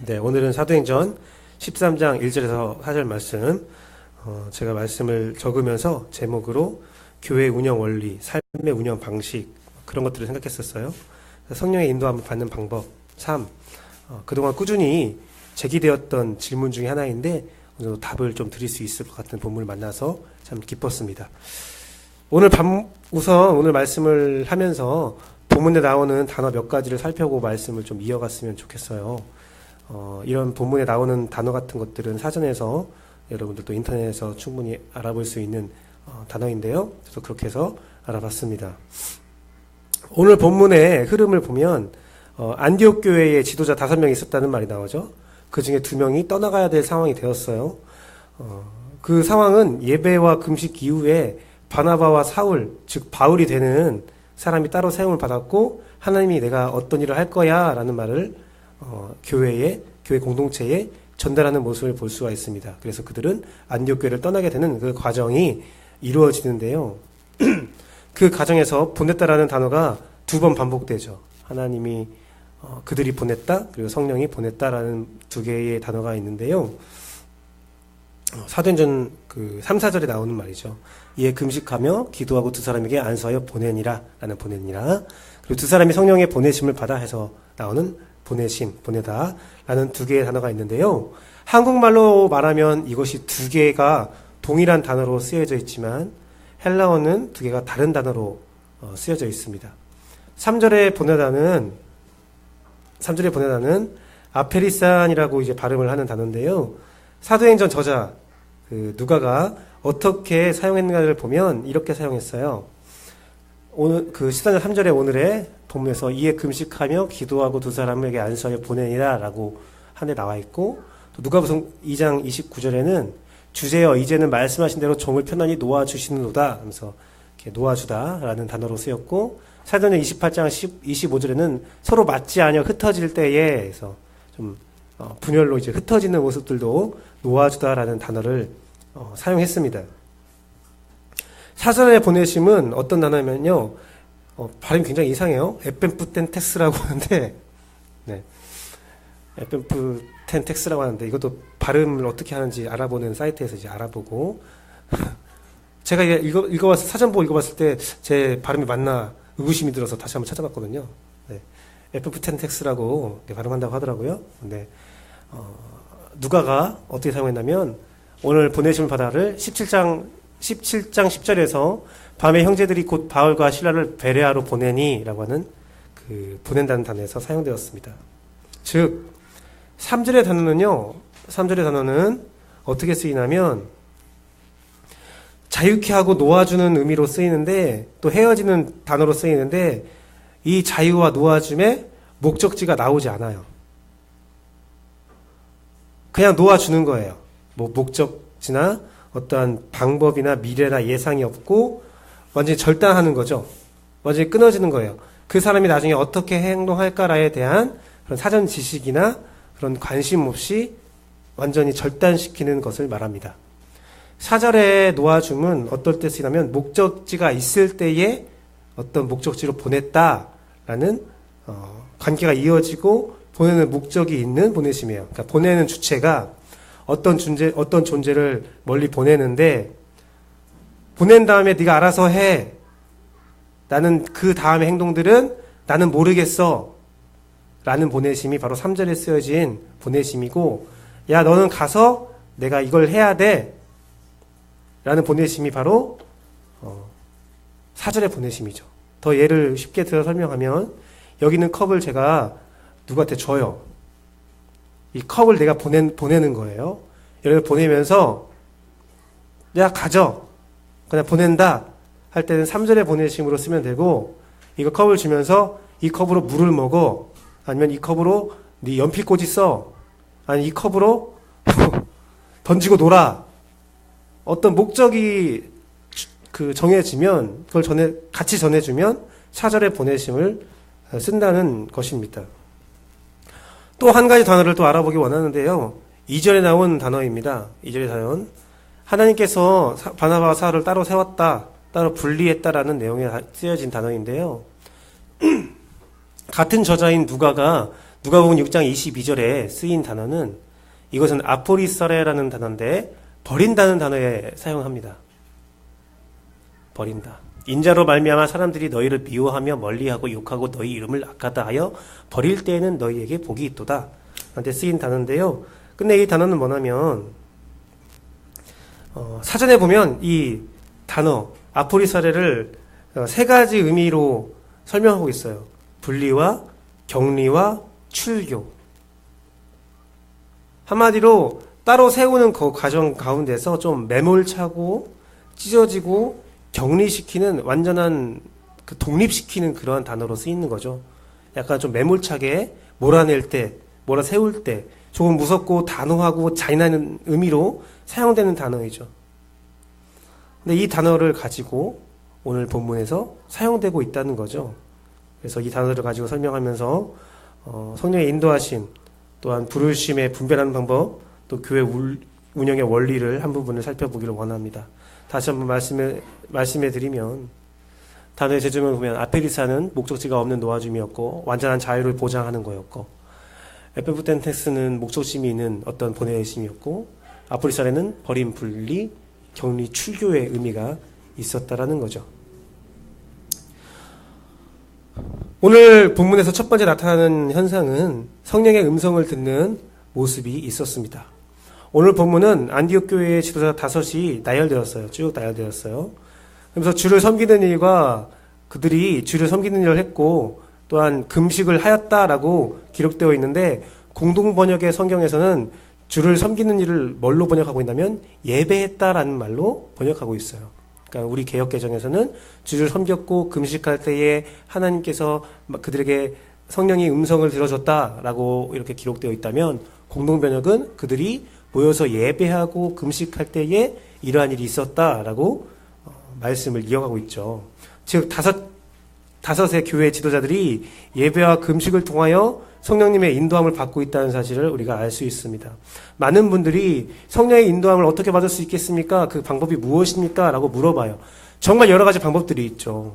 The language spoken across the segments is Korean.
네, 오늘은 사도행전 13장 1절에서 4절 말씀, 제가 말씀을 적으면서 제목으로 교회 운영 원리, 삶의 운영 방식, 그런 것들을 생각했었어요. 성령의 인도함을 받는 방법, 삶, 그동안 꾸준히 제기되었던 질문 중에 하나인데, 오늘 답을 좀 드릴 수 있을 것 같은 본문을 만나서 참 기뻤습니다. 우선 오늘 말씀을 하면서 본문에 나오는 단어 몇 가지를 살펴보고 말씀을 좀 이어갔으면 좋겠어요. 이런 본문에 나오는 단어 같은 것들은 사전에서 여러분들도 인터넷에서 충분히 알아볼 수 있는 단어인데요. 그래서 그렇게 해서 알아봤습니다. 오늘 본문의 흐름을 보면 안디옥 교회에 지도자 5명이 있었다는 말이 나오죠. 그 중에 2명이 떠나가야 될 상황이 되었어요. 그 상황은 예배와 금식 이후에 바나바와 사울, 즉 바울이 되는 사람이 따로 세움을 받았고, 하나님이 내가 어떤 일을 할 거야 라는 말을 교회 공동체에 전달하는 모습을 볼 수가 있습니다. 그래서 그들은 안디옥 교회를 떠나게 되는 그 과정이 이루어지는데요. 그 과정에서 보냈다라는 단어가 2번 반복되죠. 하나님이 그들이 보냈다, 그리고 성령이 보냈다라는 2개의 단어가 있는데요. 사도행전 3, 4절에 나오는 말이죠. 이에 금식하며 기도하고 2사람에게 안수하여 보내니라 라는 보내니라, 그리고 2사람이 성령의 보내심을 받아 해서 나오는 보내심, 보내다 라는 2개의 단어가 있는데요. 한국말로 말하면 이것이 2개가 동일한 단어로 쓰여져 있지만 헬라어는 2개가 다른 단어로 쓰여져 있습니다. 3절에 보내다는 아페리산이라고 이제 발음을 하는 단어인데요. 사도행전 저자 누가가 어떻게 사용했는가를 보면 이렇게 사용했어요. 오늘 13절 3절에 오늘의 본문에서 이에 금식하며 기도하고 2사람에게 안수하여 보내니라 라고 한데 나와 있고, 또 누가복음 2장 29절에는 주제여 이제는 말씀하신 대로 종을 편안히 놓아주시는도다 하면서 이렇게 놓아주다 라는 단어로 쓰였고, 사도행전 28장 25절에는 서로 맞지 않여 흩어질 때에 해서 좀 분열로 이제 흩어지는 모습들도 놓아주다 라는 단어를 사용했습니다. 사전의 보내심은 어떤 단어냐면요, 발음이 굉장히 이상해요. 에펜푸텐텍스라고 하는데, 네, 에펜푸텐텍스라고 하는데 이것도 발음을 어떻게 하는지 알아보는 사이트에서 이제 알아보고 제가 이게 읽어봤을 사전 보고 읽어봤을 때 제 발음이 맞나 의구심이 들어서 다시 한번 찾아봤거든요. 네, 에펜푸텐텍스라고 발음한다고 하더라고요. 근데 누가가 어떻게 사용했냐면 오늘 보내심을 받아를 17장 10절에서 밤에 형제들이 곧 바울과 실라를 베레아로 보내니 라고 하는 그 보낸다는 단어에서 사용되었습니다. 즉 3절의 단어는 어떻게 쓰이냐면 자유케 하고 놓아주는 의미로 쓰이는데, 또 헤어지는 단어로 쓰이는데, 이 자유와 놓아줌에 목적지가 나오지 않아요. 그냥 놓아주는 거예요. 뭐 목적지나 어떠한 방법이나 미래나 예상이 없고 완전히 절단하는 거죠. 완전히 끊어지는 거예요. 그 사람이 나중에 어떻게 행동할까에 대한 그런 사전 지식이나 그런 관심 없이 완전히 절단시키는 것을 말합니다. 4절의 놓아줌은 어떨 때 쓰이냐면 목적지가 있을 때에 어떤 목적지로 보냈다라는 관계가 이어지고 보내는 목적이 있는 보내심이에요. 그러니까 보내는 주체가 어떤 존재를 멀리 보내는데, 보낸 다음에 네가 알아서 해. 나는 그 다음의 행동들은 나는 모르겠어. 라는 보내심이 바로 3절에 쓰여진 보내심이고, 야 너는 가서 내가 이걸 해야 돼. 라는 보내심이 바로 4절의 보내심이죠. 더 예를 쉽게 들어 설명하면, 여기 있는 컵을 제가 누구한테 줘요. 이 컵을 내가 보내는 거예요. 여러분 보내면서 내가 가져, 그냥 보낸다 할 때는 3절의 보내심으로 쓰면 되고, 이거 컵을 주면서 이 컵으로 물을 먹어, 아니면 이 컵으로 네 연필꽂이 써, 아니 이 컵으로 던지고 놀아, 어떤 목적이 정해지면 그걸 같이 전해주면 4절의 보내심을 쓴다는 것입니다. 또 한 가지 단어를 또 알아보기 원하는데요. 2절에 나온 단어입니다. 2절의 단어는 하나님께서 바나바와 사울을 따로 세웠다, 따로 분리했다라는 내용에 쓰여진 단어인데요. 같은 저자인 누가가 누가복음 6장 22절에 쓰인 단어는 이것은 아포리서레라는 단어인데 버린다는 단어에 사용합니다. 버린다. 인자로 말미암아 사람들이 너희를 미워하며 멀리하고 욕하고 너희 이름을 악하다 하여 버릴 때에는 너희에게 복이 있도다. 한테 쓰인 단어인데요. 근데 이 단어는 뭐냐면 사전에 보면 이 단어 아포리서레를 세 가지 의미로 설명하고 있어요. 분리와 격리와 출교. 한마디로 따로 세우는 그 과정 가운데서 좀 매몰차고 찢어지고 격리시키는 완전한 그 독립시키는 그러한 단어로 쓰이는 거죠. 약간 좀 매몰차게 몰아낼 때, 몰아세울 때 조금 무섭고 단호하고 잔인한 의미로 사용되는 단어이죠. 근데 이 단어를 가지고 오늘 본문에서 사용되고 있다는 거죠. 그래서 이 단어를 가지고 설명하면서 성령의 인도하심, 또한 부르심에 분별하는 방법, 또 교회 운영의 원리를 한 부분을 살펴보기를 원합니다. 다시 한번 말씀해 드리면 단어의 제주명을 보면 아페리사는 목적지가 없는 놓아줌이었고 완전한 자유를 보장하는 거였고, 에페부텐테스는 목적심이 있는 어떤 보내심이었고, 아포리사레는 버림, 분리, 격리, 출교의 의미가 있었다라는 거죠. 오늘 본문에서 첫 번째 나타나는 현상은 성령의 음성을 듣는 모습이 있었습니다. 오늘 본문은 안디옥 교회의 지도자 5이 나열되었어요. 쭉 나열되었어요. 그래서 주를 섬기는 일과 그들이 주를 섬기는 일을 했고 또한 금식을 하였다라고 기록되어 있는데, 공동 번역의 성경에서는 주를 섬기는 일을 뭘로 번역하고 있냐면 예배했다라는 말로 번역하고 있어요. 그러니까 우리 개역개정에서는 주를 섬겼고 금식할 때에 하나님께서 그들에게 성령이 음성을 들어줬다라고 이렇게 기록되어 있다면, 공동 번역은 그들이 모여서 예배하고 금식할 때에 이러한 일이 있었다라고 말씀을 이어가고 있죠. 즉 다섯의 교회 지도자들이 예배와 금식을 통하여 성령님의 인도함을 받고 있다는 사실을 우리가 알 수 있습니다. 많은 분들이 성령의 인도함을 어떻게 받을 수 있겠습니까? 그 방법이 무엇입니까? 라고 물어봐요. 정말 여러 가지 방법들이 있죠.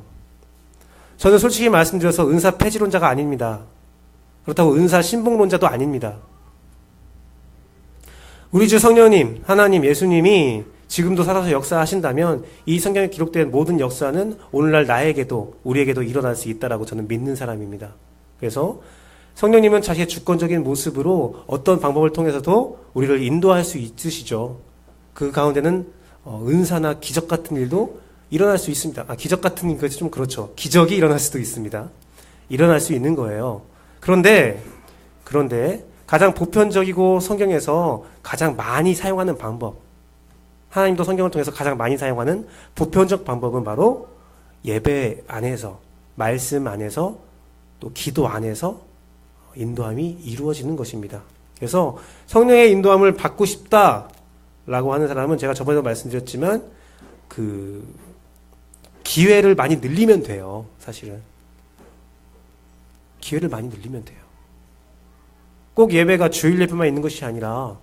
저는 솔직히 말씀드려서 은사 폐지론자가 아닙니다. 그렇다고 은사 신봉론자도 아닙니다. 우리 주 성령님, 하나님, 예수님이 지금도 살아서 역사하신다면 이 성경에 기록된 모든 역사는 오늘날 나에게도 우리에게도 일어날 수 있다라고 저는 믿는 사람입니다. 그래서 성령님은 자신의 주권적인 모습으로 어떤 방법을 통해서도 우리를 인도할 수 있으시죠. 그 가운데는 은사나 기적 같은 일도 일어날 수 있습니다. 기적 같은 것이 좀 그렇죠. 기적이 일어날 수도 있습니다. 일어날 수 있는 거예요. 그런데 가장 보편적이고 성경에서 가장 많이 사용하는 방법, 하나님도 성경을 통해서 가장 많이 사용하는 보편적 방법은 바로 예배 안에서, 말씀 안에서, 또 기도 안에서 인도함이 이루어지는 것입니다. 그래서 성령의 인도함을 받고 싶다라고 하는 사람은 제가 저번에도 말씀드렸지만 그 기회를 많이 늘리면 돼요. 사실은 기회를 많이 늘리면 돼요. 꼭 예배가 주일 예배만 있는 것이 아니라,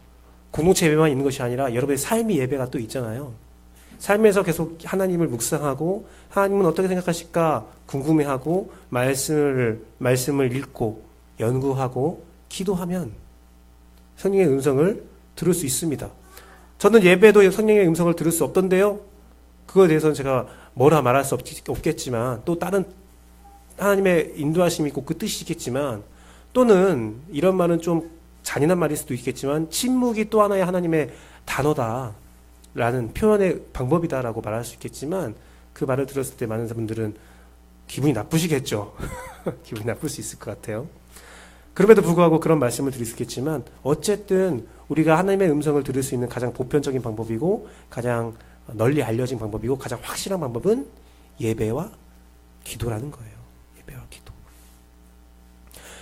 공동체 예배만 있는 것이 아니라 여러분의 삶의 예배가 또 있잖아요. 삶에서 계속 하나님을 묵상하고 하나님은 어떻게 생각하실까 궁금해하고 말씀을 읽고 연구하고 기도하면 성령의 음성을 들을 수 있습니다. 저는 예배도 성령의 음성을 들을 수 없던데요. 그거에 대해서는 제가 뭐라 말할 수 없겠지만, 또 다른 하나님의 인도하심이 있고 그 뜻이 있겠지만, 또는 이런 말은 좀 잔인한 말일 수도 있겠지만 침묵이 또 하나의 하나님의 단어다라는 표현의 방법이다라고 말할 수 있겠지만, 그 말을 들었을 때 많은 분들은 기분이 나쁘시겠죠. 기분이 나쁠 수 있을 것 같아요. 그럼에도 불구하고 그런 말씀을 드릴 수 있겠지만, 어쨌든 우리가 하나님의 음성을 들을 수 있는 가장 보편적인 방법이고 가장 널리 알려진 방법이고 가장 확실한 방법은 예배와 기도라는 거예요. 예배와 기도.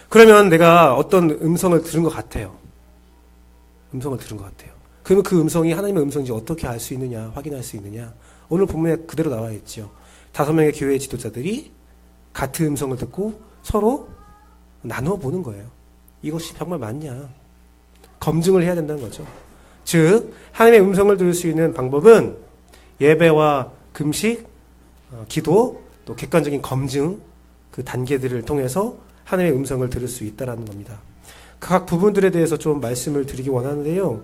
그러면 내가 어떤 음성을 들은 것 같아요. 음성을 들은 것 같아요. 그러면 그 음성이 하나님의 음성인지 어떻게 알 수 있느냐, 확인할 수 있느냐. 오늘 본문에 그대로 나와 있죠. 5명의 교회 지도자들이 같은 음성을 듣고 서로 나누어 보는 거예요. 이것이 정말 맞냐. 검증을 해야 된다는 거죠. 즉 하나님의 음성을 들을 수 있는 방법은 예배와 금식, 기도, 또 객관적인 검증, 그 단계들을 통해서 하나님의 음성을 들을 수 있다는 겁니다. 각 부분들에 대해서 좀 말씀을 드리기 원하는데요.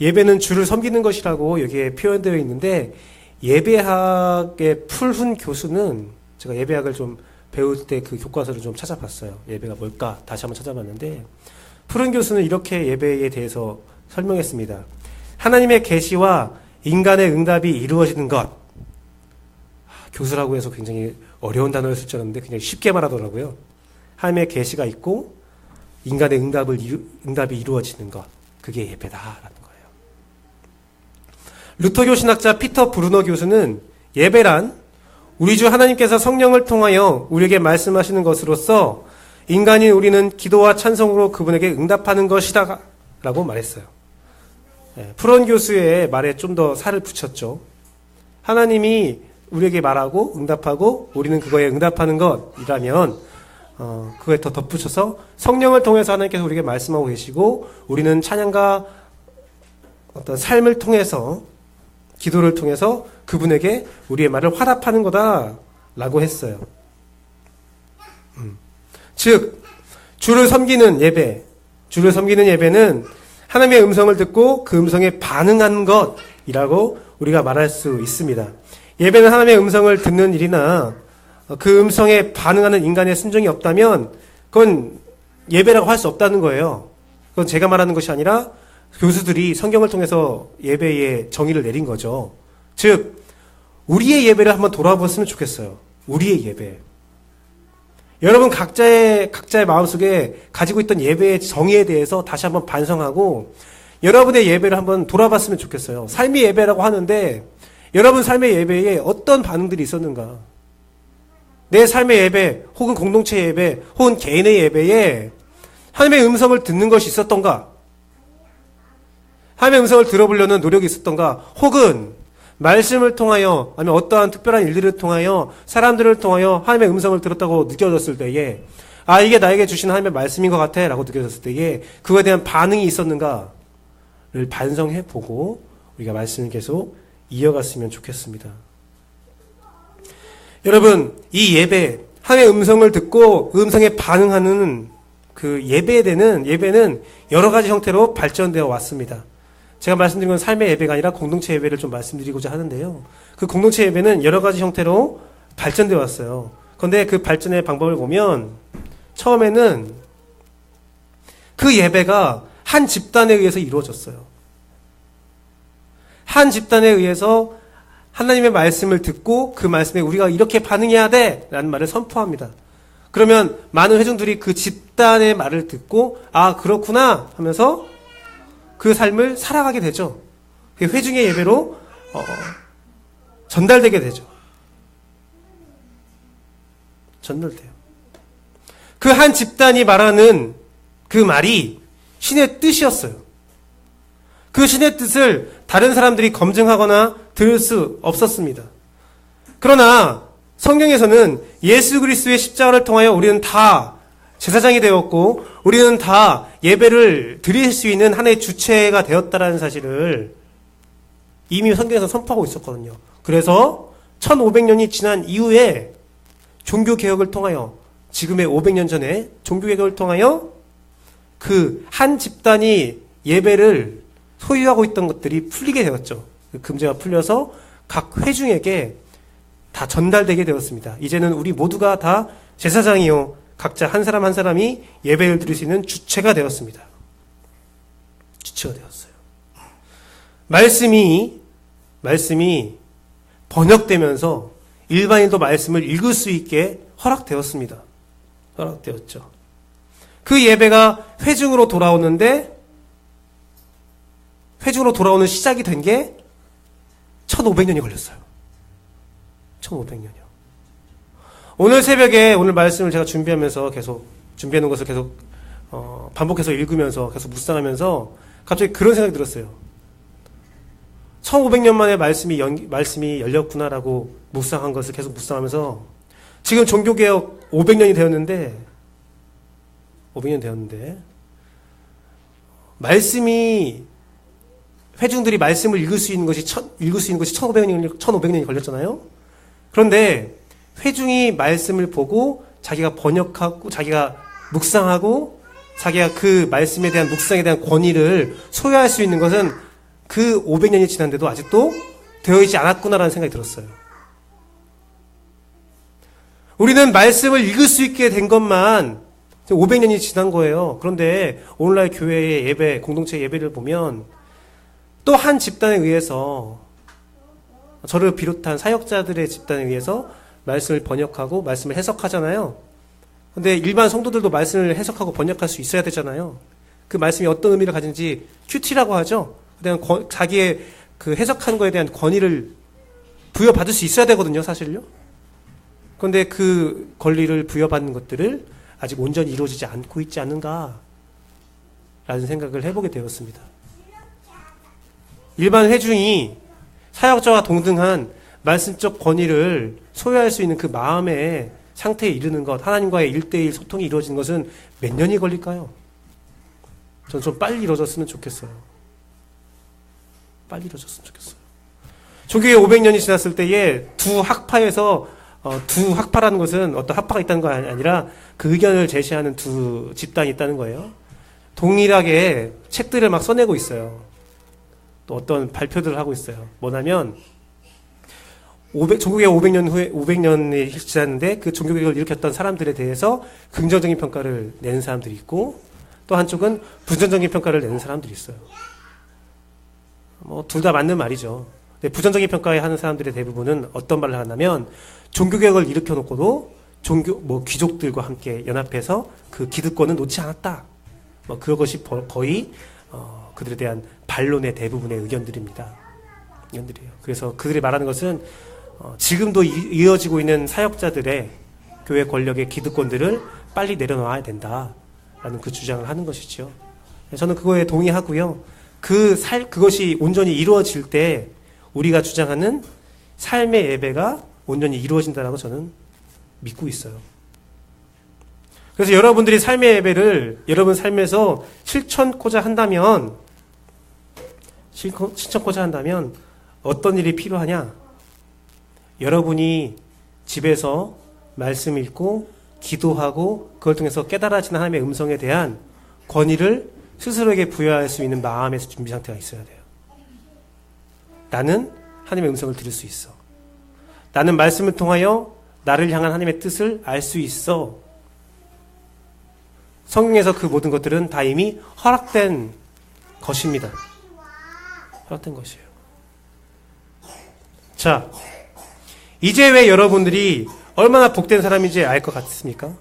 예배는 주를 섬기는 것이라고 여기에 표현되어 있는데, 예배학의 풀훈 교수는 제가 예배학을 좀 배울 때 그 교과서를 좀 찾아봤어요. 예배가 뭘까? 다시 한번 찾아봤는데, 풀훈 교수는 이렇게 예배에 대해서 설명했습니다. 하나님의 계시와 인간의 응답이 이루어지는 것. 교수라고 해서 굉장히 어려운 단어를 쓸 줄 알았는데 그냥 쉽게 말하더라고요. 하나님의 계시가 있고 인간의 응답이 이루어지는 것. 그게 예배다라는 거예요. 루터교 신학자 피터 브루너 교수는 예배란 우리 주 하나님께서 성령을 통하여 우리에게 말씀하시는 것으로서 인간인 우리는 기도와 찬송으로 그분에게 응답하는 것이다 라고 말했어요. 프론 교수의 말에 좀 더 살을 붙였죠. 하나님이 우리에게 말하고 응답하고 우리는 그거에 응답하는 것이라면 그거에 더 덧붙여서 성령을 통해서 하나님께서 우리에게 말씀하고 계시고 우리는 찬양과 어떤 삶을 통해서 기도를 통해서 그분에게 우리의 말을 화답하는 거다라고 했어요. 즉 주를 섬기는 예배는 하나님의 음성을 듣고 그 음성에 반응하는 것이라고 우리가 말할 수 있습니다. 예배는 하나님의 음성을 듣는 일이나 그 음성에 반응하는 인간의 순종이 없다면 그건 예배라고 할 수 없다는 거예요. 그건 제가 말하는 것이 아니라 교수들이 성경을 통해서 예배의 정의를 내린 거죠. 즉 우리의 예배를 한번 돌아봤으면 좋겠어요. 우리의 예배. 여러분 각자의 마음속에 가지고 있던 예배의 정의에 대해서 다시 한번 반성하고 여러분의 예배를 한번 돌아봤으면 좋겠어요. 삶의 예배라고 하는데 여러분 삶의 예배에 어떤 반응들이 있었는가? 내 삶의 예배 혹은 공동체 예배 혹은 개인의 예배에 하나님의 음성을 듣는 것이 있었던가? 하나님의 음성을 들어보려는 노력이 있었던가? 혹은 말씀을 통하여 아니면 어떠한 특별한 일들을 통하여 사람들을 통하여 하나님의 음성을 들었다고 느껴졌을 때에 이게 나에게 주신 하나님의 말씀인 것 같아 라고 느껴졌을 때에 그거에 대한 반응이 있었는가를 반성해보고 우리가 말씀을 계속 이어갔으면 좋겠습니다. 여러분 이 예배 하나님의 음성을 듣고 그 음성에 반응하는 그 예배는 여러 가지 형태로 발전되어 왔습니다. 제가 말씀드린 건 삶의 예배가 아니라 공동체 예배를 좀 말씀드리고자 하는데요. 그 공동체 예배는 여러 가지 형태로 발전되어 왔어요. 그런데 그 발전의 방법을 보면 처음에는 그 예배가 한 집단에 의해서 이루어졌어요. 한 집단에 의해서 하나님의 말씀을 듣고 그 말씀에 우리가 이렇게 반응해야 돼 라는 말을 선포합니다. 그러면 많은 회중들이 그 집단의 말을 듣고 그렇구나 하면서 그 삶을 살아가게 되죠. 회중의 예배로 전달되게 되죠. 전달돼요. 그 한 집단이 말하는 그 말이 신의 뜻이었어요. 그 신의 뜻을 다른 사람들이 검증하거나 들을 수 없었습니다. 그러나 성경에서는 예수 그리스도의 십자가를 통하여 우리는 다 제사장이 되었고 우리는 다 예배를 드릴 수 있는 하나의 주체가 되었다라는 사실을 이미 성경에서 선포하고 있었거든요. 그래서 1500년이 지난 이후에 종교개혁을 통하여 지금의 500년 전에 종교개혁을 통하여 그 한 집단이 예배를 소유하고 있던 것들이 풀리게 되었죠. 그 금제가 풀려서 각 회중에게 다 전달되게 되었습니다. 이제는 우리 모두가 다 제사장이요 각자 한 사람 한 사람이 예배를 드릴 수 있는 주체가 되었습니다. 주체가 되었어요. 말씀이 번역되면서 일반인도 말씀을 읽을 수 있게 허락되었습니다. 허락되었죠. 그 예배가 회중으로 돌아오는데 회중으로 돌아오는 시작이 된 게 1500년이 걸렸어요. 1500년이요. 오늘 새벽에 오늘 말씀을 제가 준비하면서 계속 준비하는 것을 계속 반복해서 읽으면서 계속 묵상하면서 갑자기 그런 생각이 들었어요. 1500년 만에 말씀이 열렸구나라고 묵상한 것을 계속 묵상하면서 지금 종교개혁 500년이 되었는데 회중들이 말씀을 읽을 수 있는 것이 1500년이 걸렸잖아요. 그런데 회중이 말씀을 보고 자기가 번역하고 자기가 묵상하고 자기가 그 말씀에 대한 묵상에 대한 권위를 소유할 수 있는 것은 그 500년이 지났는데도 아직도 되어 있지 않았구나라는 생각이 들었어요. 우리는 말씀을 읽을 수 있게 된 것만 500년이 지난 거예요. 그런데 오늘날 교회의 예배, 공동체 예배를 보면 또 한 집단에 의해서, 저를 비롯한 사역자들의 집단에 의해서 말씀을 번역하고 말씀을 해석하잖아요. 근데 일반 성도들도 말씀을 해석하고 번역할 수 있어야 되잖아요. 그 말씀이 어떤 의미를 가진지 큐티라고 하죠. 그냥 자기의 그 해석하는 거에 대한 권위를 부여받을 수 있어야 되거든요, 사실요. 그런데 그 권리를 부여받는 것들을 아직 온전히 이루어지지 않고 있지 않는가 라는 생각을 해보게 되었습니다. 일반 회중이 사역자와 동등한 말씀적 권위를 소유할 수 있는 그 마음의 상태에 이르는 것, 하나님과의 1:1 소통이 이루어지는 것은 몇 년이 걸릴까요? 전 좀 빨리 이루어졌으면 좋겠어요. 빨리 이루어졌으면 좋겠어요. 종교의 500년이 지났을 때에 두 학파에서 두 학파라는 것은 어떤 학파가 있다는 거 아니라 그 의견을 제시하는 두 집단이 있다는 거예요. 동일하게 책들을 막 써내고 있어요. 또 어떤 발표들을 하고 있어요. 뭐냐면 종교개혁 500년이 지났는데 그 종교개혁을 일으켰던 사람들에 대해서 긍정적인 평가를 내는 사람들이 있고, 또 한쪽은 부정적인 평가를 내는 사람들이 있어요. 둘 다 맞는 말이죠. 근데 부정적인 평가하는 사람들의 대부분은 어떤 말을 하냐면, 종교개혁을 일으켜놓고도 귀족들과 함께 연합해서 그 기득권은 놓지 않았다. 그것이 거의 그들에 대한 반론의 대부분의 의견들이에요. 그래서 그들이 말하는 것은 지금도 이어지고 있는 사역자들의 교회 권력의 기득권들을 빨리 내려놔야 된다라는 그 주장을 하는 것이죠. 저는 그거에 동의하고요. 그것이 온전히 이루어질 때 우리가 주장하는 삶의 예배가 온전히 이루어진다라고 저는 믿고 있어요. 그래서 여러분들이 삶의 예배를 여러분 삶에서 실천코자 한다면 어떤 일이 필요하냐? 여러분이 집에서 말씀 읽고 기도하고 그걸 통해서 깨달아지는 하나님의 음성에 대한 권위를 스스로에게 부여할 수 있는 마음의 준비 상태가 있어야 돼요. 나는 하나님의 음성을 들을 수 있어. 나는 말씀을 통하여 나를 향한 하나님의 뜻을 알 수 있어. 성경에서 그 모든 것들은 다 이미 허락된 것입니다. 허락된 것이에요. 자, 이제 왜 여러분들이 얼마나 복된 사람인지 알 것 같습니까?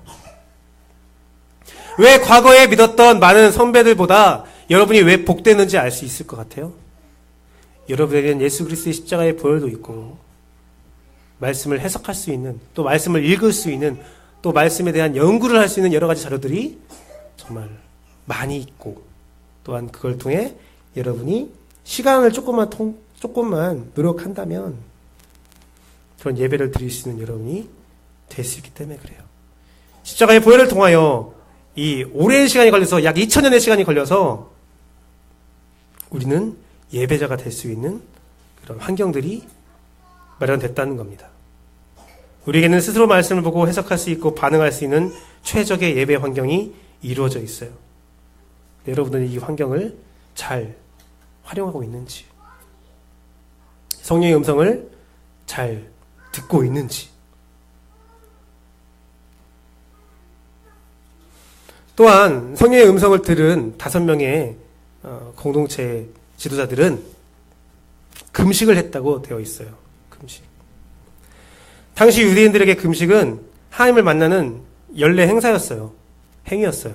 왜 과거에 믿었던 많은 선배들보다 여러분이 왜 복되는지 알 수 있을 것 같아요? 여러분에게는 예수 그리스도의 십자가의 보혈도 있고, 말씀을 해석할 수 있는, 또 말씀을 읽을 수 있는, 또 말씀에 대한 연구를 할 수 있는 여러 가지 자료들이 정말 많이 있고, 또한 그걸 통해 여러분이 시간을 조금만 노력한다면 그런 예배를 드릴 수 있는 여러분이 될 수 있기 때문에 그래요. 십자가의 보혈을 통하여 이 오랜 시간이 걸려서 약 2000년의 시간이 걸려서 우리는 예배자가 될 수 있는 그런 환경들이 마련됐다는 겁니다. 우리에게는 스스로 말씀을 보고 해석할 수 있고 반응할 수 있는 최적의 예배 환경이 이루어져 있어요. 여러분들은 이 환경을 잘 활용하고 있는지, 성령의 음성을 잘 듣고 있는지, 또한 성령의 음성을 들은 5명의 공동체 지도자들은 금식을 했다고 되어 있어요. 금식. 당시 유대인들에게 금식은 하나님을 만나는 연례 행사였어요. 행위였어요.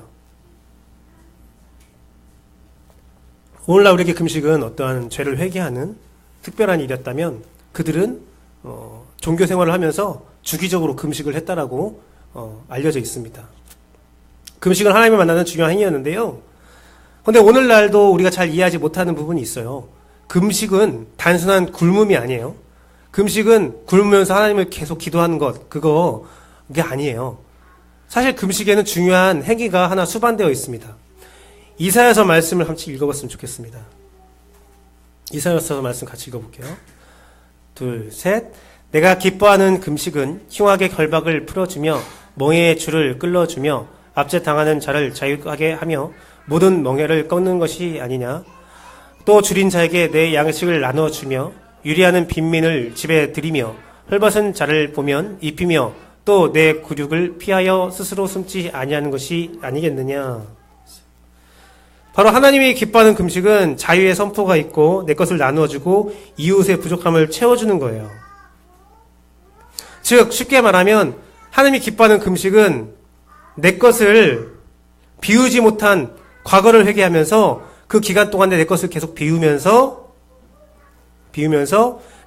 오늘날 우리에게 금식은 어떠한 죄를 회개하는 특별한 일이었다면 그들은 종교 생활을 하면서 주기적으로 금식을 했다라고 알려져 있습니다. 금식은 하나님을 만나는 중요한 행위였는데요. 그런데 오늘날도 우리가 잘 이해하지 못하는 부분이 있어요. 금식은 단순한 굶음이 아니에요. 금식은 굶으면서 하나님을 계속 기도하는 것, 그게 아니에요. 사실 금식에는 중요한 행위가 하나 수반되어 있습니다. 이사야서 말씀을 같이 읽어봤으면 좋겠습니다. 이사야서 말씀 같이 읽어볼게요. 2, 3. 내가 기뻐하는 금식은 흉악의 결박을 풀어주며 멍에의 줄을 끌어주며 압제당하는 자를 자유하게 하며 모든 멍에를 꺾는 것이 아니냐. 또 줄인 자에게 내 양식을 나누어 주며 유리하는 빈민을 집에 들이며 헐벗은 자를 보면 입히며 또 내 굴욕을 피하여 스스로 숨지 아니하는 것이 아니겠느냐. 바로 하나님이 기뻐하는 금식은 자유의 선포가 있고 내 것을 나누어주고 이웃의 부족함을 채워주는 거예요. 즉 쉽게 말하면 하나님이 기뻐하는 금식은 내 것을 비우지 못한 과거를 회개하면서 그 기간 동안에 내 것을 계속 비우면서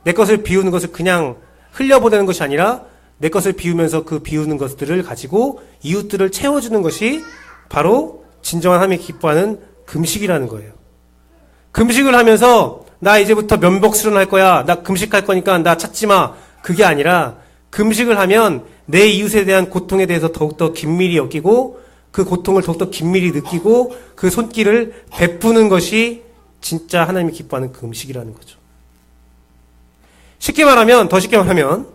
내 것을 비우는 것을 그냥 흘려보내는 것이 아니라 내 것을 비우면서 그 비우는 것들을 가지고 이웃들을 채워주는 것이 바로 진정한 하나님이 기뻐하는 금식이라는 거예요. 금식을 하면서 나 이제부터 면복 수련할 거야. 나 금식할 거니까 나 찾지 마. 그게 아니라 금식을 하면 내 이웃에 대한 고통에 대해서 더욱더 긴밀히 여기고 그 고통을 더욱더 긴밀히 느끼고 그 손길을 베푸는 것이 진짜 하나님이 기뻐하는 금식이라는 거죠. 더 쉽게 말하면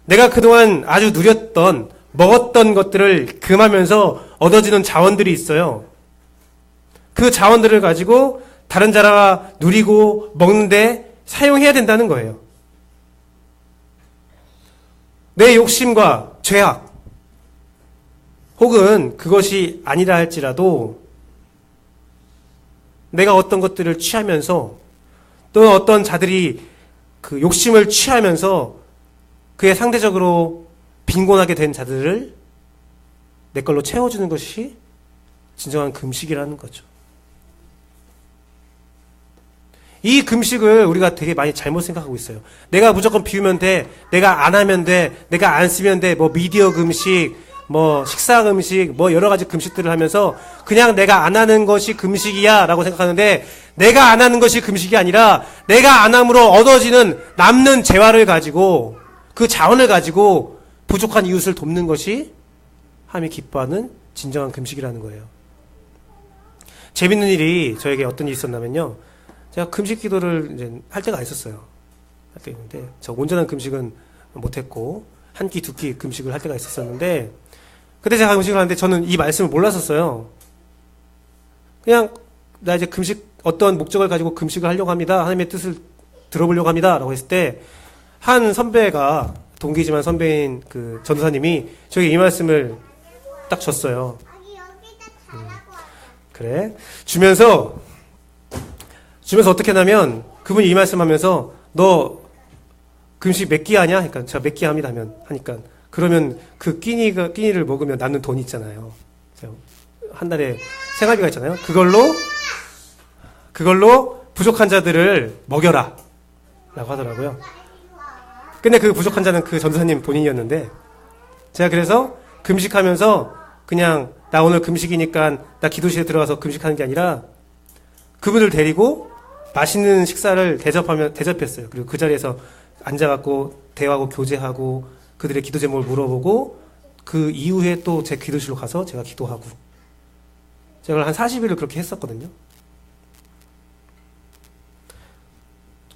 내가 그동안 아주 누렸던 먹었던 것들을 금하면서 얻어지는 자원들이 있어요. 그 자원들을 가지고 다른 자가 누리고 먹는데 사용해야 된다는 거예요. 내 욕심과 죄악 혹은 그것이 아니라 할지라도 내가 어떤 것들을 취하면서 또 어떤 자들이 그 욕심을 취하면서 그에 상대적으로 빈곤하게 된 자들을 내 걸로 채워주는 것이 진정한 금식이라는 거죠. 이 금식을 우리가 되게 많이 잘못 생각하고 있어요. 내가 무조건 비우면 돼. 내가 안 하면 돼. 내가 안 쓰면 돼. 뭐 미디어 금식, 뭐 식사 금식, 뭐 여러 가지 금식들을 하면서 그냥 내가 안 하는 것이 금식이야 라고 생각하는데 내가 안 하는 것이 금식이 아니라 내가 안 함으로 얻어지는 남는 재화를 가지고 그 자원을 가지고 부족한 이웃을 돕는 것이 하나님이 기뻐하는 진정한 금식이라는 거예요. 재밌는 일이 저에게 어떤 일이 있었냐면요. 제가 금식 기도를 이제 할 때가 있었어요. 할 때가 있는데, 저 온전한 금식은 못했고, 한 끼, 두 끼 금식을 할 때가 있었었는데, 그때 제가 금식을 하는데 저는 이 말씀을 몰랐었어요. 그냥, 나 이제 금식, 어떤 목적을 가지고 금식을 하려고 합니다. 하나님의 뜻을 들어보려고 합니다. 라고 했을 때, 한 선배가, 동기지만 선배인 그 전도사님이 저에게 이 말씀을 딱 줬어요. 그래. 주면서 어떻게 하냐면 그분이 이 말씀하면서 너 금식 몇 끼 하냐? 그러니까 제가 몇 끼 합니다 하니까 그러면 그 끼니를 먹으면 남는 돈이 있잖아요. 한 달에 생활비가 있잖아요. 그걸로 부족한 자들을 먹여라 라고 하더라고요. 근데 그 부족한 자는 그 전도사님 본인이었는데 제가 그래서 금식하면서 그냥 나 오늘 금식이니까 나 기도실에 들어가서 금식하는 게 아니라 그분을 데리고 맛있는 식사를 대접했어요. 그리고 그 자리에서 앉아갖고 대화하고 교제하고 그들의 기도 제목을 물어보고 그 이후에 또 제 기도실로 가서 제가 기도하고 제가 한 40일을 그렇게 했었거든요.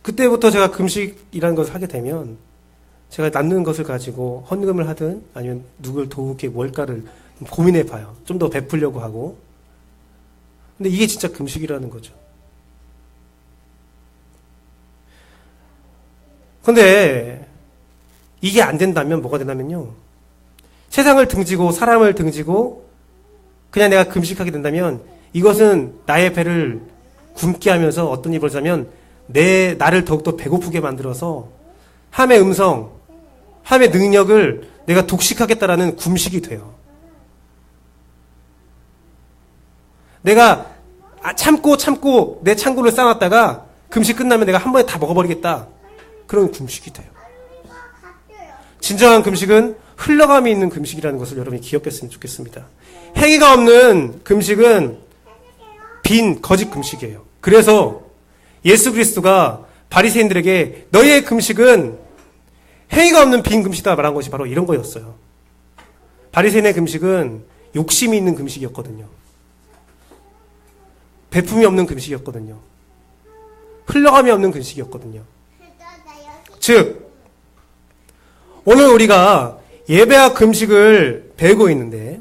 그때부터 제가 금식이라는 것을 하게 되면 제가 남는 것을 가지고 헌금을 하든 아니면 누굴 도우게 뭘까를 고민해 봐요. 좀 더 베풀려고 하고. 근데 이게 진짜 금식이라는 거죠. 근데 이게 안 된다면 뭐가 되냐면요. 세상을 등지고 사람을 등지고 그냥 내가 금식하게 된다면 이것은 나의 배를 굶게 하면서 어떤 일이 벌어지냐면 나를 더욱더 배고프게 만들어서 함의 음성, 함의 능력을 내가 독식하겠다라는 금식이 돼요. 내가 참고 내 창고를 쌓아놨다가 금식 끝나면 내가 한 번에 다 먹어버리겠다. 그런 금식이 돼요. 진정한 금식은 흘러감이 있는 금식이라는 것을 여러분이 기억했으면 좋겠습니다. 행위가 없는 금식은 빈 거짓 금식이에요. 그래서 예수 그리스도가 바리새인들에게 너희의 금식은 행위가 없는 빈 금식이다 말한 것이 바로 이런 거였어요. 바리새인의 금식은 욕심이 있는 금식이었거든요. 배품이 없는 금식이었거든요. 흘러감이 없는 금식이었거든요. 즉 오늘 우리가 예배와 금식을 배우고 있는데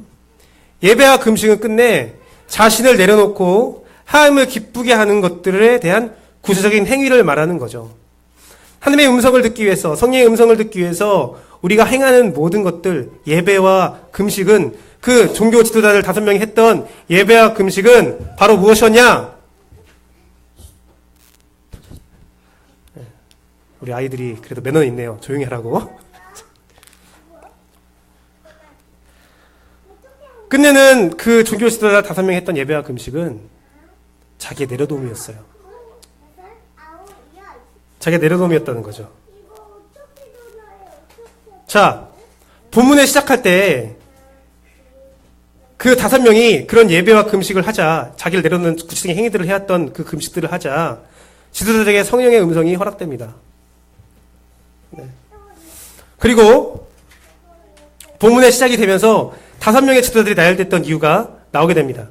예배와 금식은 끝내 자신을 내려놓고 하나님을 기쁘게 하는 것들에 대한 구체적인 행위를 말하는 거죠. 하나님의 음성을 듣기 위해서, 성령의 음성을 듣기 위해서 우리가 행하는 모든 것들, 예배와 금식은, 그 종교 지도자들 5명이 했던 예배와 금식은 바로 무엇이었냐? 우리 아이들이 그래도 매너 있네요. 조용히 하라고. 끝내는 그 종교 지도자 5명이 했던 예배와 금식은 자기의 내려놓음이었어요. 자기의 내려놓음이었다는 거죠. 자, 본문에 시작할 때 그 5명이 그런 예배와 금식을 하자, 자기를 내려놓는 구체적인 행위들을 해왔던 그 금식들을 하자, 지도자들에게 성령의 음성이 허락됩니다. 네. 그리고 본문의 시작이 되면서 5명의 지도자들이 나열됐던 이유가 나오게 됩니다.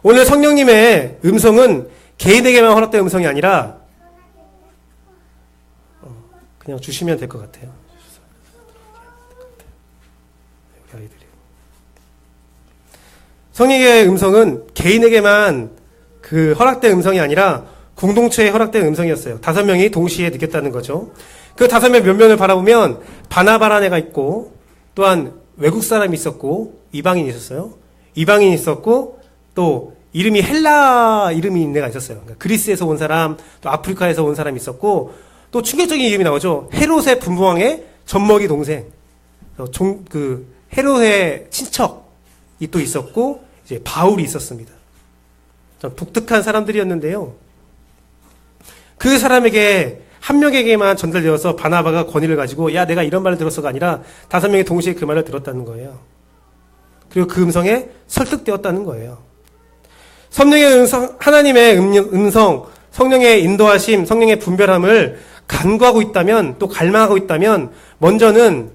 오늘 성령님의 음성은 개인에게만 허락된 음성이 아니라 그냥 주시면 될 것 같아요. 우리 아이들이. 성령의 음성은 개인에게만 그 허락된 음성이 아니라 공동체에 허락된 음성이었어요. 5명이 동시에 느꼈다는 거죠. 그 5명 몇 면을 바라보면 바나바라는 애가 있고, 또한 외국 사람이 있었고, 이방인이 있었어요. 이방인이 있었고, 또 이름이 헬라 이름이 있는 애가 있었어요. 그러니까 그리스에서 온 사람, 또 아프리카에서 온 사람이 있었고, 또 충격적인 이름이 나오죠. 헤롯의 분봉왕의 젖먹이 동생, 헤롯의 친척이 또 있었고, 이제 바울이 있었습니다. 좀 독특한 사람들이었는데요. 그 사람에게 한 명에게만 전달되어서 바나바가 권위를 가지고 야 내가 이런 말을 들었어가 아니라 5명이 동시에 그 말을 들었다는 거예요. 그리고 그 음성에 설득되었다는 거예요. 성령의 음성, 하나님의 음성, 성령의 인도하심, 성령의 분별함을 간구하고 있다면, 또 갈망하고 있다면, 먼저는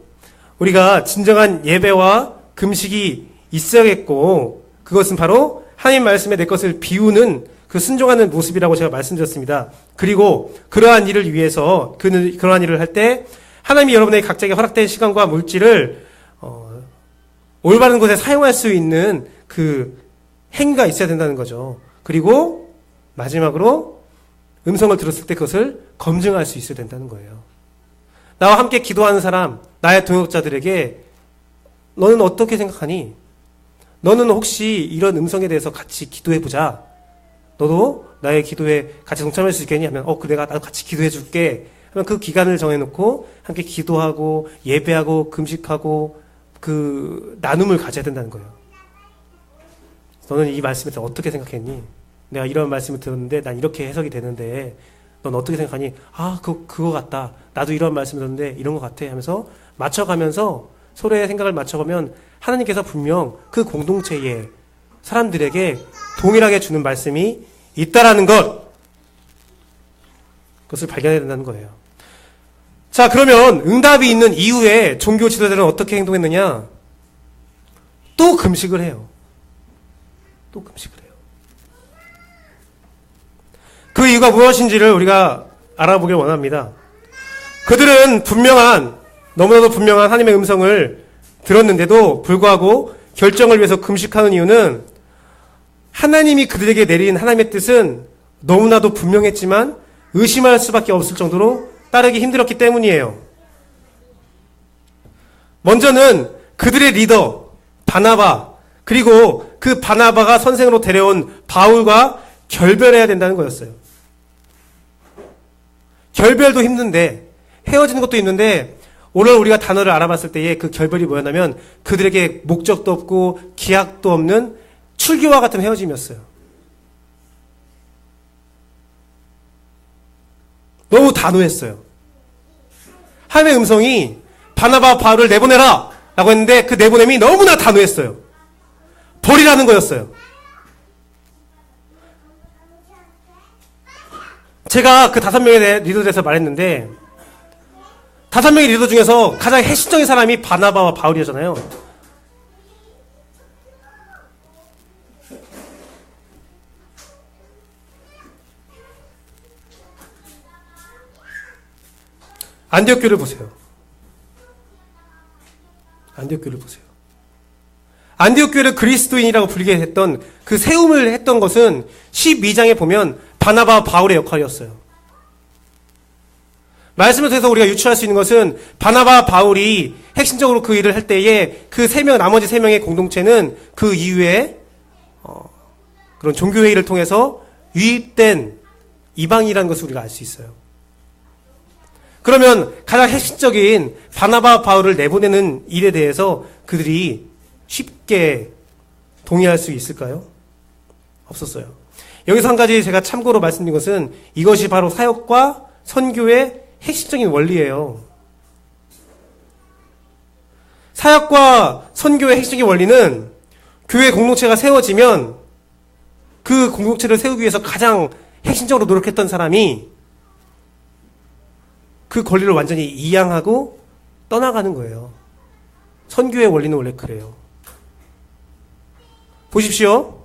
우리가 진정한 예배와 금식이 있어야겠고, 그것은 바로 하나님 말씀에 내 것을 비우는 그 순종하는 모습이라고 제가 말씀드렸습니다. 그리고 그러한 일을 위해서, 그러한 일을 할 때 하나님이 여러분에게 각자에게 허락된 시간과 물질을 올바른 곳에 사용할 수 있는 그 행위가 있어야 된다는 거죠. 그리고 마지막으로 음성을 들었을 때 그것을 검증할 수 있어야 된다는 거예요. 나와 함께 기도하는 사람, 나의 동역자들에게 너는 어떻게 생각하니? 너는 혹시 이런 음성에 대해서 같이 기도해보자. 너도 나의 기도에 같이 동참할 수 있겠니? 하면 내가 나도 같이 기도해줄게. 하면 그 기간을 정해놓고 함께 기도하고 예배하고 금식하고 그 나눔을 가져야 된다는 거예요. 너는 이 말씀에 대해서 어떻게 생각했니? 내가 이런 말씀을 들었는데 난 이렇게 해석이 되는데 넌 어떻게 생각하니? 그거 같다. 나도 이런 말씀을 들었는데 이런 것 같아 하면서 맞춰가면서 서로의 생각을 맞춰가면 하나님께서 분명 그 공동체에 사람들에게 동일하게 주는 말씀이 있다라는 것, 그것을 발견해야 된다는 거예요. 자, 그러면 응답이 있는 이후에 종교 지도자들은 어떻게 행동했느냐? 또 금식을 해요. 또 금식을 해요. 그 이유가 무엇인지를 우리가 알아보길 원합니다. 그들은 너무나도 분명한 하나님의 음성을 들었는데도 불구하고 결정을 위해서 금식하는 이유는 하나님이 그들에게 내린 하나님의 뜻은 너무나도 분명했지만 의심할 수밖에 없을 정도로 따르기 힘들었기 때문이에요. 먼저는 그들의 리더 바나바, 그리고 그 바나바가 선생으로 데려온 바울과 결별해야 된다는 거였어요. 결별도 힘든데, 헤어지는 것도 힘든데, 오늘 우리가 단어를 알아봤을 때의 그 결별이 뭐였냐면 그들에게 목적도 없고 기약도 없는 출교와 같은 헤어짐이었어요. 너무 단호했어요. 하나님의 음성이 바나바 바울을 내보내라 라고 했는데 그 내보냄이 너무나 단호했어요. 버리라는 거였어요. 제가 그 5명의 리더에 대해서 말했는데 5명의 리더 중에서 가장 핵심적인 사람이 바나바와 바울이었잖아요. 안디옥 교회를 보세요. 안디옥 교회를 보세요. 안디옥 교회를 그리스도인이라고 불리게 했던 그 세움을 했던 것은 12장에 보면 바나바와 바울의 역할이었어요. 말씀을 통해서 우리가 유추할 수 있는 것은 바나바와 바울이 핵심적으로 그 일을 할 때에 그 나머지 세 명의 공동체는 그 이후에 그런 종교회의를 통해서 유입된 이방이라는 것을 우리가 알 수 있어요. 그러면 가장 핵심적인 바나바와 바울을 내보내는 일에 대해서 그들이 쉽게 동의할 수 있을까요? 없었어요. 여기서 한 가지 제가 참고로 말씀드린 것은 이것이 바로 사역과 선교의 핵심적인 원리예요. 사역과 선교의 핵심적인 원리는 교회 공동체가 세워지면 그 공동체를 세우기 위해서 가장 핵심적으로 노력했던 사람이 그 권리를 완전히 이양하고 떠나가는 거예요. 선교의 원리는 원래 그래요. 보십시오.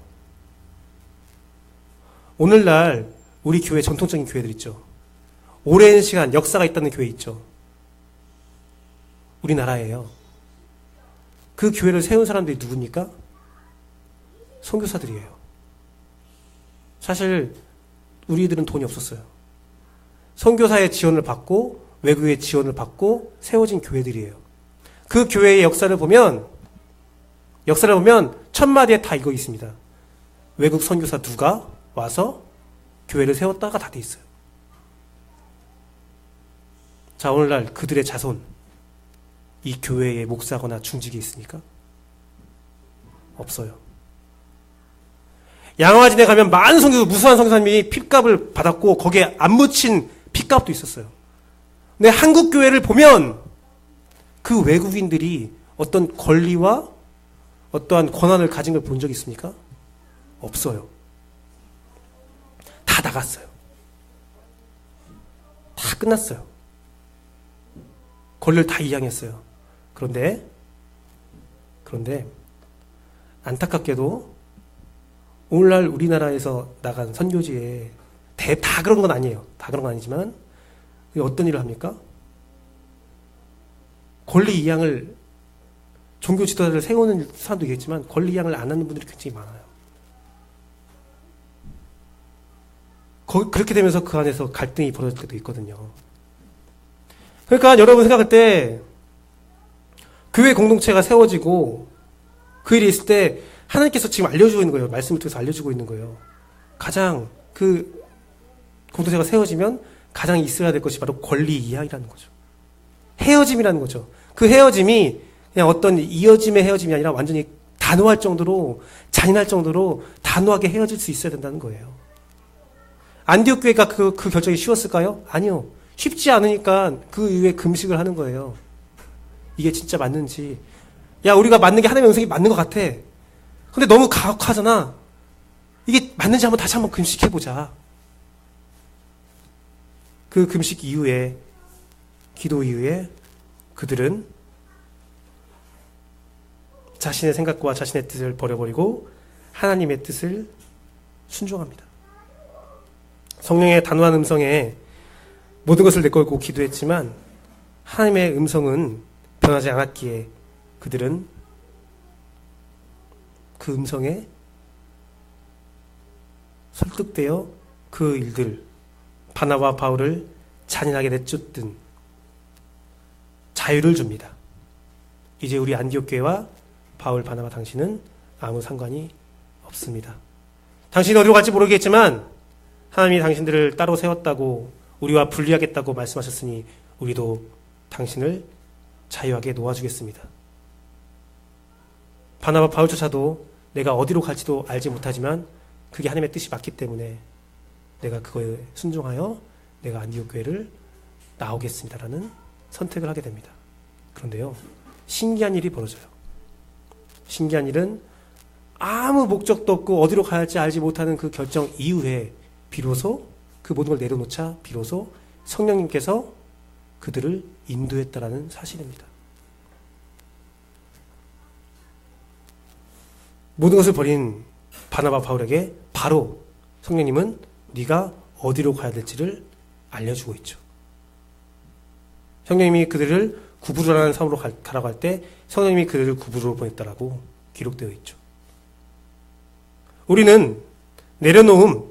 오늘날 우리 교회 전통적인 교회들 있죠. 오랜 시간 역사가 있다는 교회 있죠. 우리나라예요. 그 교회를 세운 사람들이 누굽니까? 선교사들이에요. 사실 우리들은 돈이 없었어요. 선교사의 지원을 받고 외국의 지원을 받고 세워진 교회들이에요. 그 교회의 역사를 보면 첫마디에 다 이거 있습니다. 외국 선교사 누가 와서 교회를 세웠다가 다 돼 있어요. 자, 오늘날 그들의 자손, 이 교회의 목사거나 중직이 있습니까? 없어요. 양화진에 가면 많은 무수한 선교사님이 핏값을 받았고 거기에 안 묻힌 핏값도 있었어요. 근데 한국 교회를 보면 그 외국인들이 어떤 권리와 어떠한 권한을 가진 걸 본 적이 있습니까? 없어요. 다 나갔어요. 다 끝났어요. 권리를 다 이양했어요. 그런데 안타깝게도 오늘날 우리나라에서 나간 선교지에 다 그런 건 아니에요. 다 그런 건 아니지만 어떤 일을 합니까? 권리 이양을 종교 지도자를 세우는 사람도 있겠지만 권리 이양을 안 하는 분들이 굉장히 많아요. 그렇게 되면서 그 안에서 갈등이 벌어질 때도 있거든요. 그러니까 여러분 생각할 때 교회 공동체가 세워지고 그 일이 있을 때 하나님께서 지금 알려주고 있는 거예요. 말씀을 통해서 알려주고 있는 거예요. 가장 그 공동체가 세워지면 가장 있어야 될 것이 바로 권리 이양이라는 거죠. 헤어짐이라는 거죠. 그 헤어짐이 그냥 어떤 이어짐의 헤어짐이 아니라 완전히 단호할 정도로, 잔인할 정도로 단호하게 헤어질 수 있어야 된다는 거예요. 안디옥 교회가 그 결정이 쉬웠을까요? 아니요. 쉽지 않으니까 그 이후에 금식을 하는 거예요. 이게 진짜 맞는지. 야, 우리가 맞는 게 하나님의 음성이 맞는 것 같아. 근데 너무 가혹하잖아. 이게 맞는지 다시 한번 금식해보자. 그 금식 이후에, 기도 이후에 그들은 자신의 생각과 자신의 뜻을 버려버리고 하나님의 뜻을 순종합니다. 성령의 단호한 음성에 모든 것을 내걸고 기도했지만 하나님의 음성은 변하지 않았기에 그들은 그 음성에 설득되어 그 일들, 바나바와 바울을 잔인하게 내쫓든 자유를 줍니다. 이제 우리 안디옥 교회와 바울, 바나바 당신은 아무 상관이 없습니다. 당신이 어디로 갈지 모르겠지만 하나님이 당신들을 따로 세웠다고 우리와 분리하겠다고 말씀하셨으니 우리도 당신을 자유하게 놓아주겠습니다. 바나바 바울조차도 내가 어디로 갈지도 알지 못하지만 그게 하나님의 뜻이 맞기 때문에 내가 그거에 순종하여 내가 안디옥 교회를 나오겠습니다라는 선택을 하게 됩니다. 그런데요, 신기한 일이 벌어져요. 신기한 일은 아무 목적도 없고 어디로 가야 할지 알지 못하는 그 결정 이후에 비로소 그 모든 걸 내려놓자 비로소 성령님께서 그들을 인도했다라는 사실입니다. 모든 것을 버린 바나바 바울에게 바로 성령님은 네가 어디로 가야 될지를 알려주고 있죠. 성령님이 그들을 구부로라는 섬으로 가라고 할 때 성령님이 그들을 구부로로 보냈다라고 기록되어 있죠. 우리는 내려놓음,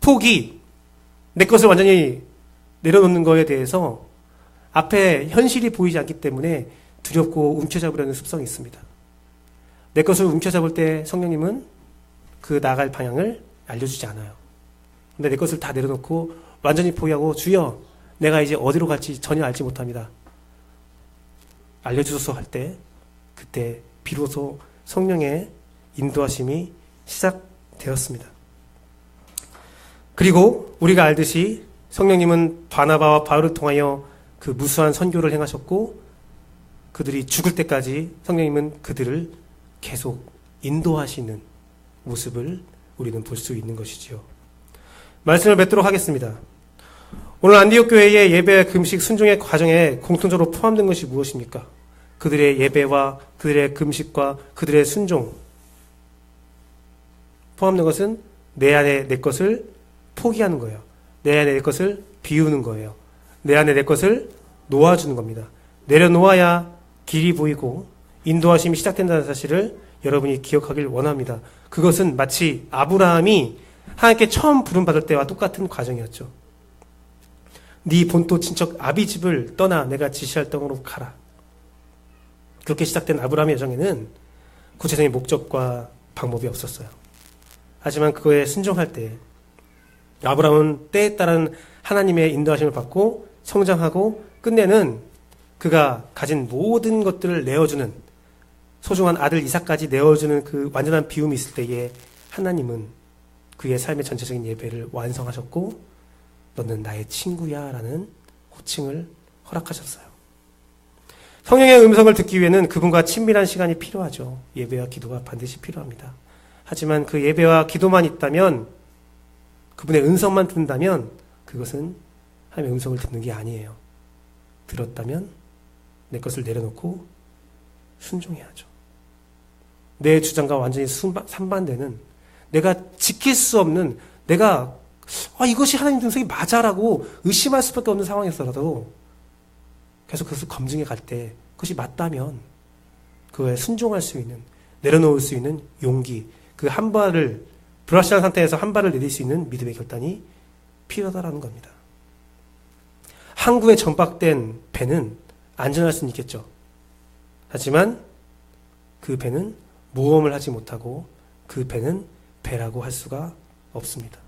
포기, 내 것을 완전히 내려놓는 거에 대해서 앞에 현실이 보이지 않기 때문에 두렵고 움켜잡으려는 습성이 있습니다. 내 것을 움켜잡을 때 성령님은 그 나아갈 방향을 알려주지 않아요. 근데 내 것을 다 내려놓고 완전히 포기하고 주여 내가 이제 어디로 갈지 전혀 알지 못합니다. 알려주소서 할 때 그때 비로소 성령의 인도하심이 시작되었습니다. 그리고 우리가 알듯이 성령님은 바나바와 바울을 통하여 그 무수한 선교를 행하셨고 그들이 죽을 때까지 성령님은 그들을 계속 인도하시는 모습을 우리는 볼 수 있는 것이지요. 말씀을 맺도록 하겠습니다. 오늘 안디옥 교회의 예배, 금식, 순종의 과정에 공통적으로 포함된 것이 무엇입니까? 그들의 예배와 그들의 금식과 그들의 순종. 포함된 것은 내 안에 내 것을 포기하는 거예요. 내 안에 내 것을 비우는 거예요. 내 안에 내 것을 놓아주는 겁니다. 내려놓아야 길이 보이고 인도하심이 시작된다는 사실을 여러분이 기억하길 원합니다. 그것은 마치 아브라함이 하나님께 처음 부름받을 때와 똑같은 과정이었죠. 네 본토 친척 아비 집을 떠나 내가 지시할 땅으로 가라. 그렇게 시작된 아브라함의 여정에는 구체적인 목적과 방법이 없었어요. 하지만 그거에 순종할 때 아브라함은 때에 따른 하나님의 인도하심을 받고 성장하고 끝내는 그가 가진 모든 것들을 내어주는 소중한 아들 이삭까지 내어주는 그 완전한 비움이 있을 때에 하나님은 그의 삶의 전체적인 예배를 완성하셨고 너는 나의 친구야 라는 호칭을 허락하셨어요. 성령의 음성을 듣기 위해는 그분과 친밀한 시간이 필요하죠. 예배와 기도가 반드시 필요합니다. 하지만 그 예배와 기도만 있다면 그분의 음성만 듣는다면 그것은 하나님의 음성을 듣는 게 아니에요. 들었다면 내 것을 내려놓고 순종해야죠. 내 주장과 완전히 상반되는 내가 지킬 수 없는 내가 이것이 하나님 음성이 맞아라고 의심할 수밖에 없는 상황이었더라도 계속 그것을 검증해 갈 때 그것이 맞다면 그거에 순종할 수 있는 내려놓을 수 있는 용기 그 한 발을 불확실한 상태에서 한 발을 내딜 수 있는 믿음의 결단이 필요하다는 겁니다. 항구에 정박된 배는 안전할 수는 있겠죠. 하지만 그 배는 모험을 하지 못하고 그 배는 배라고 할 수가 없습니다.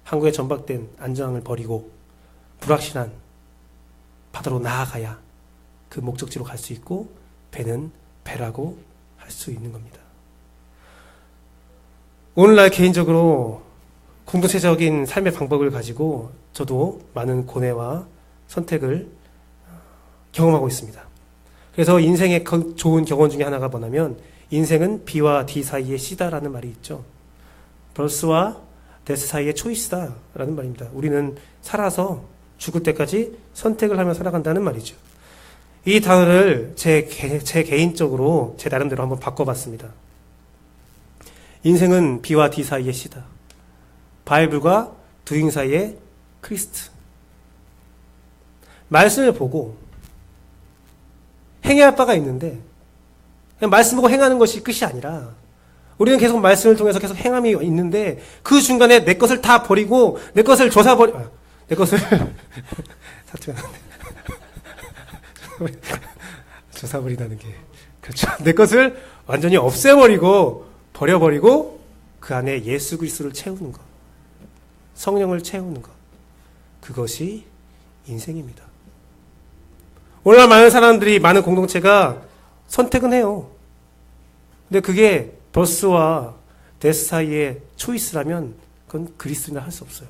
항구에 정박된 안전함을 버리고 불확실한 바다로 나아가야 그 목적지로 갈 수 있고 배는 배라고 할 수 있는 겁니다. 오늘날 개인적으로 공동체적인 삶의 방법을 가지고 저도 많은 고뇌와 선택을 경험하고 있습니다. 그래서 인생의 좋은 경험 중에 하나가 뭐냐면 인생은 B와 D 사이의 C다라는 말이 있죠. 벌스와 데스 사이의 초이스다라는 말입니다. 우리는 살아서 죽을 때까지 선택을 하며 살아간다는 말이죠. 이 단어를 제 개인적으로 제 나름대로 한번 바꿔봤습니다. 인생은 B와 D 사이의 C다. 바이블과 두잉 사이의 크리스트. 말씀을 보고 행해야 할 바가 있는데 그냥 말씀 보고 행하는 것이 끝이 아니라 우리는 계속 말씀을 통해서 계속 행함이 있는데 그 중간에 내 것을 다 버리고 내 것을 내 것을 사투가 나네. 조사버린다는 게 그렇죠. 내 것을 완전히 없애버리고 버려버리고 그 안에 예수 그리스도를 채우는 것, 성령을 채우는 것, 그것이 인생입니다. 오늘날 많은 사람들이 많은 공동체가 선택은 해요. 근데 그게 버스와 데스 사이의 초이스라면 그건 그리스도인을 할 수 없어요.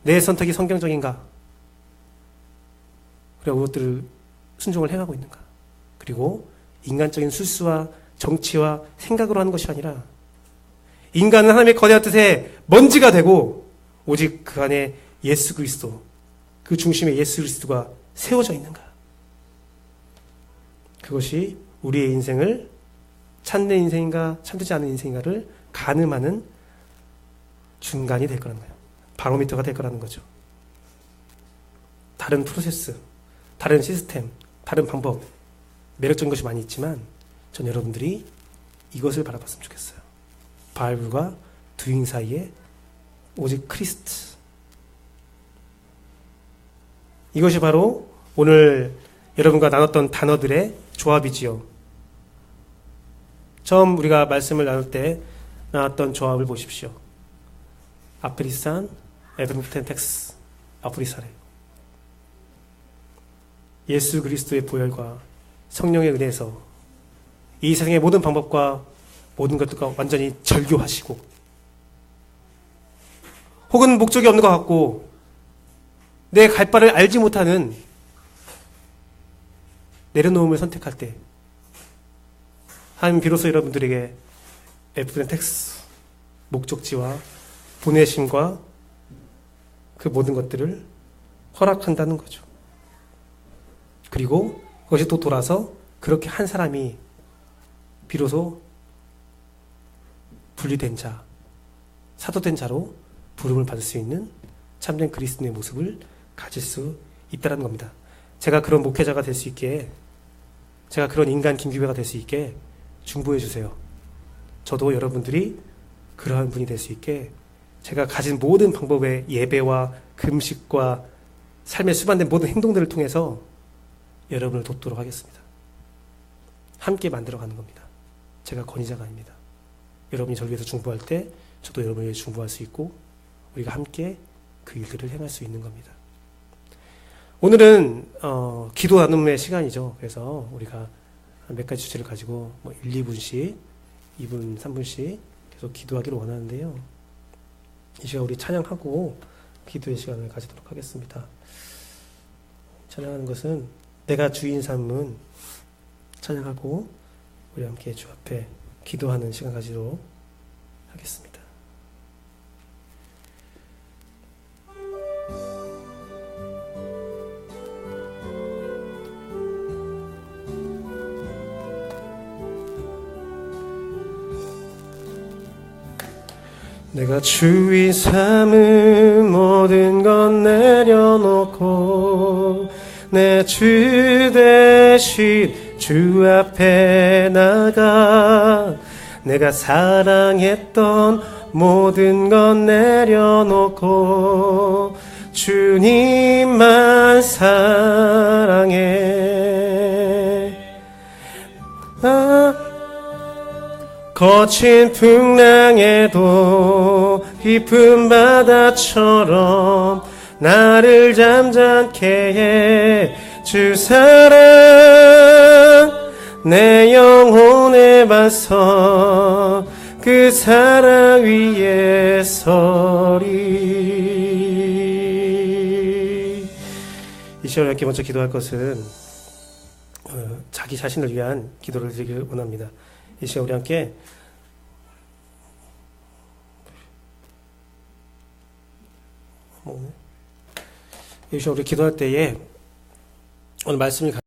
내 선택이 성경적인가? 그리고 그것들을 순종을 행하고 있는가? 그리고 인간적인 술수와 정치와 생각으로 하는 것이 아니라 인간은 하나님의 거대한 뜻에 먼지가 되고 오직 그 안에 예수 그리스도, 그 중심에 예수 그리스도가 세워져 있는가? 그것이 우리의 인생을 참된 인생인가 참되지 않은 인생인가를 가늠하는 중간이 될 거라는 거예요. 바로미터가 될 거라는 거죠. 다른 프로세스, 다른 시스템, 다른 방법 매력적인 것이 많이 있지만 전 여러분들이 이것을 바라봤으면 좋겠어요. 바이블과 doing 사이에 오직 크리스트. 이것이 바로 오늘 여러분과 나눴던 단어들의 조합이지요. 처음 우리가 말씀을 나눌 때 나왔던 조합을 보십시오. 아프리산, 에브르텐텍스, 아프리사레. 예수 그리스도의 보혈과 성령의 은혜에서 이 세상의 모든 방법과 모든 것들과 완전히 절교하시고, 혹은 목적이 없는 것 같고 내 갈 바를 알지 못하는 내려놓음을 선택할 때 하나님 비로소 여러분들에게 에프렌텍스 목적지와 보내심과 그 모든 것들을 허락한다는 거죠. 그리고 그것이 또 돌아서 그렇게 한 사람이 비로소 분리된 자, 사도된 자로 부름을 받을 수 있는 참된 그리스도의 모습을 가질 수 있다는 겁니다. 제가 그런 목회자가 될 수 있게, 제가 그런 인간 김규배가 될 수 있게 중보해 주세요. 저도 여러분들이 그러한 분이 될 수 있게 제가 가진 모든 방법의 예배와 금식과 삶에 수반된 모든 행동들을 통해서 여러분을 돕도록 하겠습니다. 함께 만들어가는 겁니다. 제가 권위자가 아닙니다. 여러분이 저를 위해서 중보할 때 저도 여러분을 위해 중보할 수 있고 우리가 함께 그 일들을 행할 수 있는 겁니다. 오늘은 기도 나눔의 시간이죠. 그래서 우리가 몇 가지 주제를 가지고 1, 2분씩 2분, 3분씩 계속 기도하기를 원하는데요. 이 시간 우리 찬양하고 기도의 시간을 가지도록 하겠습니다. 찬양하는 것은 내가 주인 삼은 찬양하고 우리 함께 주 앞에 기도하는 시간 가지도록 하겠습니다. 내가 주인 삼은 모든 건 내려놓고 내 주 대신 주 앞에 나가 내가 사랑했던 모든 건 내려놓고 주님만 사랑해. 거친 풍랑에도 깊은 바다처럼 나를 잠잠케 해 주 사랑 내 영혼의 반석 그 사랑 위에 서리. 이 시간에 이렇게 먼저 기도할 것은 자기 자신을 위한 기도를 드리길 원합니다. 이 시간 우리 함께 이 시간 우리 기도할 때에 오늘 말씀을